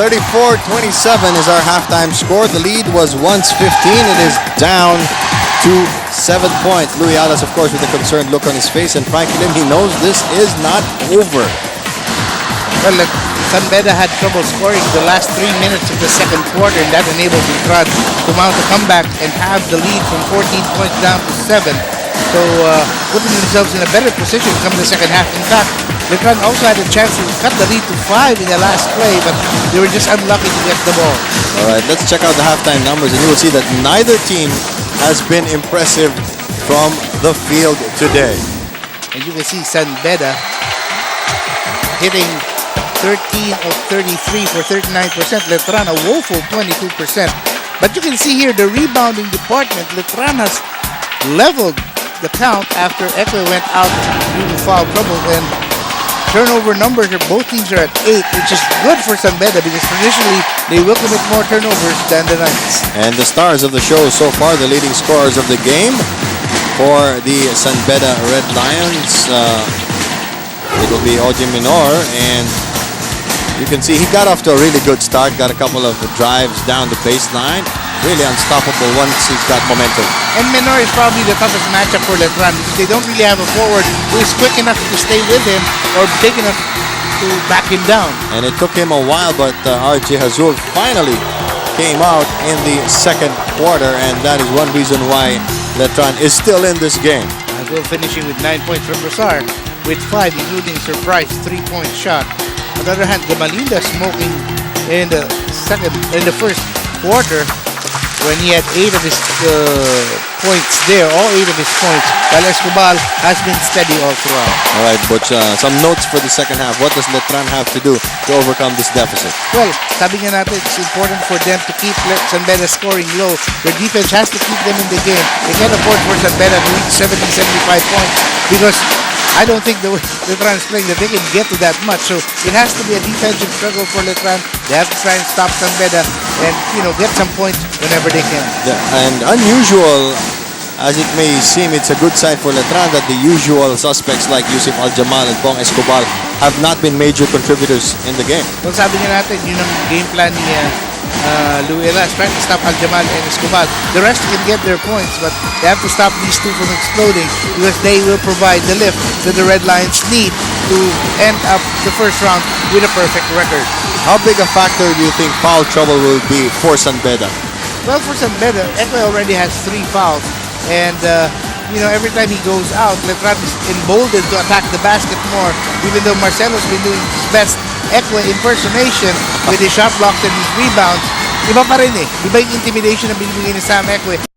34-27 is our halftime score. The lead was once 15. It is down to 7 points. Louis Alas, of course, with a concerned look on his face, and Frankie Lim, he knows this is not over. Well, San Beda had trouble scoring the last 3 minutes of the second quarter, and that enabled letran to mount a comeback and have the lead from 14 points down to 7. So putting themselves in a better position come the second half. In fact, letran also had a chance to cut the lead to 5 in the last play, but they were just unlucky to get the ball. All right, let's check out the halftime numbers, and you will see that neither team has been impressive from the field today. And you can see San Beda hitting 13 of 33 for 39%. letran a woeful 22%. But you can see here the rebounding department. letran has leveled the count after Ekwe went out due to foul trouble, and turnover numbers of both teams are at 8, which is good for San Beda because traditionally they will commit more turnovers than the Knights. And the stars of the show so far, the leading scorers of the game for the San Beda Red Lions, it will be Oji Minor, and you can see he got off to a really good start, got a couple of drives down the baseline. Really unstoppable once he's got momentum. And Minor is probably the toughest matchup for letran because they don't really have a forward who is quick enough to stay with him or big enough to back him down. And it took him a while, but RJ Hazul finally came out in the second quarter, and that is one reason why letran is still in this game. Hazul finishing with 9 points from Rosar with 5, including surprise 3-point shot. On the other hand, Gamalinda smoking in the first quarter when he had 8 of his points there, all 8 of his points, while Escobar has been steady all throughout. All right, Butch, some notes for the second half. What does letran have to do to overcome this deficit? Well, sabi nga natin, it's important for them to keep San Beda scoring low. Their defense has to keep them in the game. They can't afford for San Beda to reach 70, 75 points because I don't think the way letran is playing that they can get to that much. So it has to be a defensive struggle for letran. They have to try and stop San Beda and, get some points whenever they can. Yeah, and unusual as it may seem, it's a good sign for letran that the usual suspects like Yusuf Al-Jamal and Pong Escobar have not been major contributors in the game. Well, sabi nga natin, yun ang game plan ni Louis Elas, trying to stop Al-Jamal and Escobar. The rest can get their points, but they have to stop these two from exploding because they will provide the lift that the Red Lions need to end up the first round with a perfect record. How big a factor do you think foul trouble will be for San Beda? Well, for San Beda, Ekwe already has 3 fouls, and every time he goes out, letran is emboldened to attack the basket more. Even though Marcelo's been doing his best Ekwe impersonation with his shot blocks and his rebounds, iba pa rin eh. Iba yung intimidation na binibigay ni Sam Ekwe.